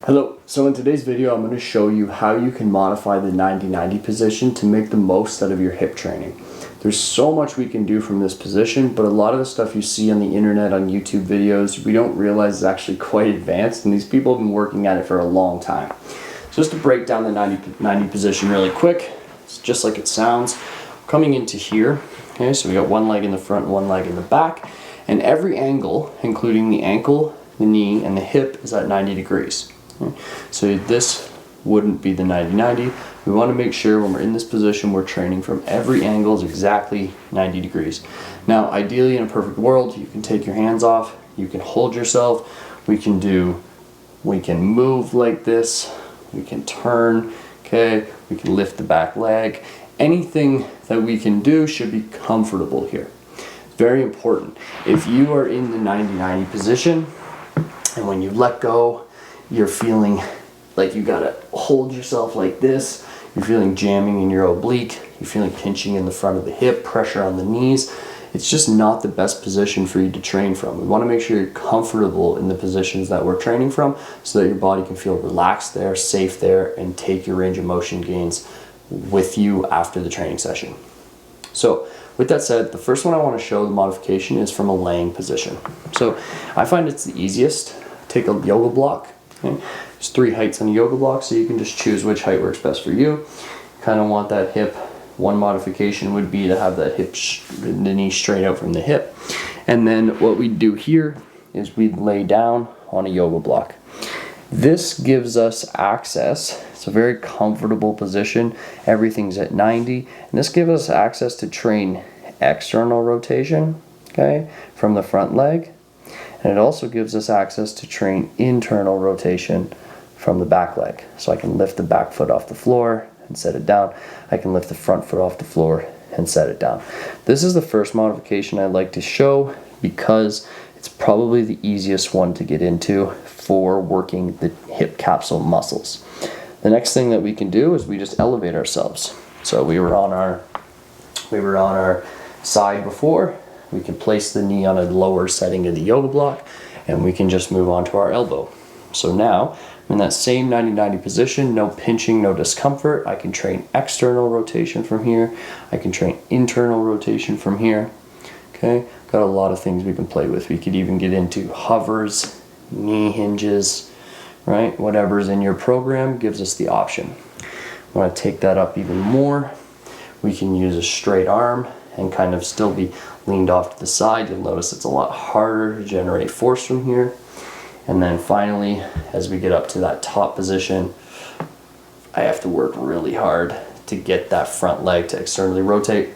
Hello, so in today's video I'm going to show you how you can modify the 90-90 position to make the most out of your hip training. There's so much we can do from this position, but a lot of the stuff you see on the internet, on YouTube videos, we don't realize is actually quite advanced, and these people have been working at it for a long time. So just to break down the 90-90 position really quick, it's just like it sounds. Coming into here, okay, so we got one leg in the front and one leg in the back, and every angle, including the ankle, the knee, and the hip, is at 90 degrees. So this wouldn't be the 90-90. We want to make sure when we're in this position we're training from every angle is exactly 90 degrees. Now ideally in a perfect world you can take your hands off, you can hold yourself, we can move like this, we can turn, okay, we can lift the back leg. Anything that we can do should be comfortable here. Very important. If you are in the 90-90 position and when you let go you're feeling like you gotta hold yourself like this, you're feeling jamming in your oblique, you're feeling pinching in the front of the hip, pressure on the knees, it's just not the best position for you to train from. We want to make sure you're comfortable in the positions that we're training from so that your body can feel relaxed there, safe there, and take your range of motion gains with you after the training session. So with that said, the first one I want to show the modification is from a laying position. So I find it's the easiest. Take a yoga block. Okay. There's 3 heights on a yoga block, so you can just choose which height works best for you. Kind of want that hip. One modification would be to have that hip, the knee straight out from the hip. And then what we do here is we lay down on a yoga block. This gives us access. It's a very comfortable position. Everything's at 90, and this gives us access to train external rotation, okay, from the front leg. And it also gives us access to train internal rotation from the back leg. So I can lift the back foot off the floor and set it down. I can lift the front foot off the floor and set it down. This is the first modification I'd like to show because it's probably the easiest one to get into for working the hip capsule muscles. The next thing that we can do is we just elevate ourselves. So we were on our side before. We can place the knee on a lower setting of the yoga block and we can just move on to our elbow. So now I'm in that same 90-90 position, no pinching, no discomfort. I can train external rotation from here. I can train internal rotation from here. Okay, got a lot of things we can play with. We could even get into hovers, knee hinges, right? Whatever's in your program gives us the option. I want to take that up even more. We can use a straight arm and kind of still be leaned off to the side. You'll notice it's a lot harder to generate force from here. And then finally, as we get up to that top position, I have to work really hard to get that front leg to externally rotate.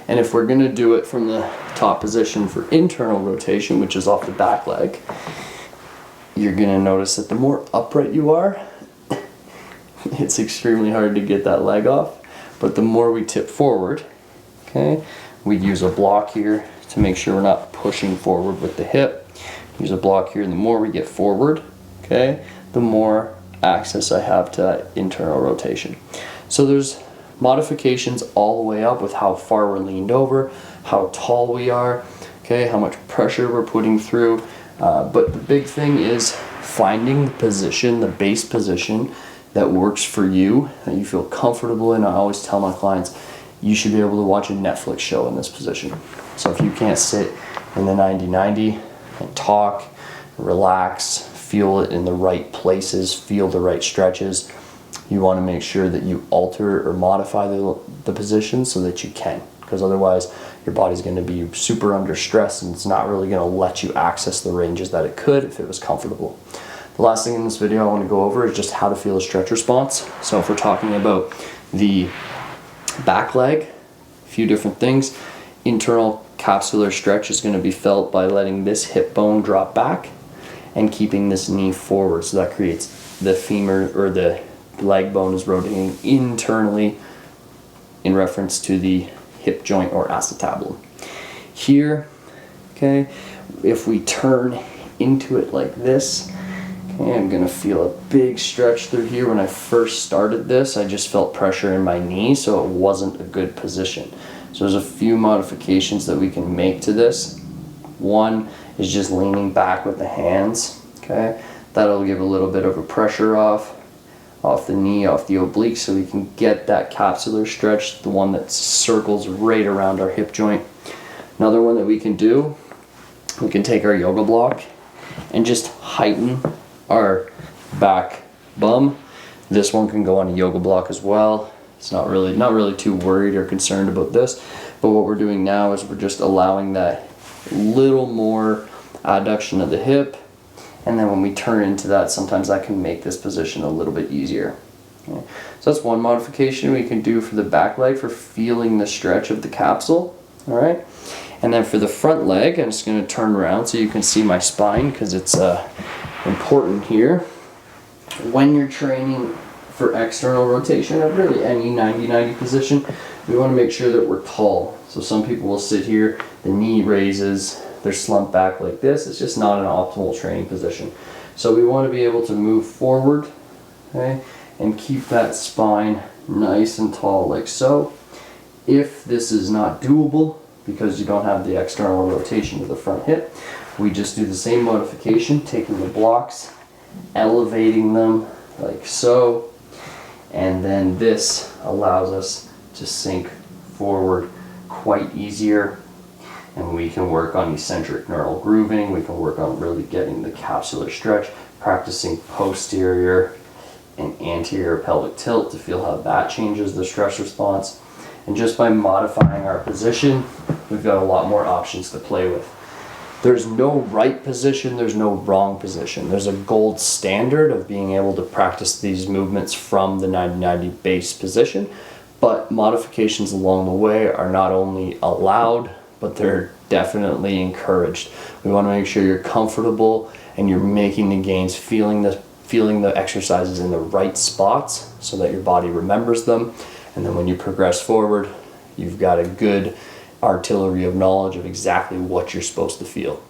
And if we're gonna do it from the top position for internal rotation, which is off the back leg, you're gonna notice that the more upright you are, it's extremely hard to get that leg off. But the more we tip forward, okay, we use a block here to make sure we're not pushing forward with the hip. Use a block here, and the more we get forward, okay, the more access I have to that internal rotation. So there's modifications all the way up with how far we're leaned over, how tall we are, okay, how much pressure we're putting through. But the big thing is finding the position, the base position that works for you, that you feel comfortable in. I always tell my clients, you should be able to watch a Netflix show in this position. So if you can't sit in the 90-90 and talk, relax, feel it in the right places, feel the right stretches, you want to make sure that you alter or modify the position so that you can. Because otherwise your body's going to be super under stress and it's not really going to let you access the ranges that it could if it was comfortable. The last thing in this video I want to go over is just how to feel a stretch response. So if we're talking about the back leg, a few different things. Internal capsular stretch is going to be felt by letting this hip bone drop back and keeping this knee forward. So that creates the femur, or the leg bone is rotating internally in reference to the hip joint or acetabulum. Here, okay, if we turn into it like this, okay, I'm going to feel a big stretch through here. When I first started this, I just felt pressure in my knee, so it wasn't a good position. So there's a few modifications that we can make to this. One is just leaning back with the hands, okay? That'll give a little bit of a pressure off the knee, off the oblique, so we can get that capsular stretch, the one that circles right around our hip joint. Another one that we can do, we can take our yoga block and just heighten our back bum. This one can go on a yoga block as well. It's not really too worried or concerned about this, but what we're doing now is we're just allowing that little more adduction of the hip, and then when we turn into that, sometimes that can make this position a little bit easier. Okay. So that's one modification we can do for the back leg for feeling the stretch of the capsule. All right, and then for the front leg, I'm just going to turn around so you can see my spine, because it's important here. When you're training for external rotation of really any 90-90 position, we want to make sure that we're tall. So some people will sit here, the knee raises, they're slumped back like this. It's just not an optimal training position. So we want to be able to move forward, okay, and keep that spine nice and tall like so. If this is not doable because you don't have the external rotation of the front hip, we just do the same modification, taking the blocks, elevating them like so, and then this allows us to sink forward quite easier, and we can work on eccentric neural grooving, we can work on really getting the capsular stretch, practicing posterior and anterior pelvic tilt to feel how that changes the stress response. And just by modifying our position, we've got a lot more options to play with. There's no right position, there's no wrong position. There's a gold standard of being able to practice these movements from the 90-90 base position, but modifications along the way are not only allowed, but they're definitely encouraged. We want to make sure you're comfortable and you're making the gains, feeling the exercises in the right spots so that your body remembers them. And then when you progress forward, you've got a good artillery of knowledge of exactly what you're supposed to feel.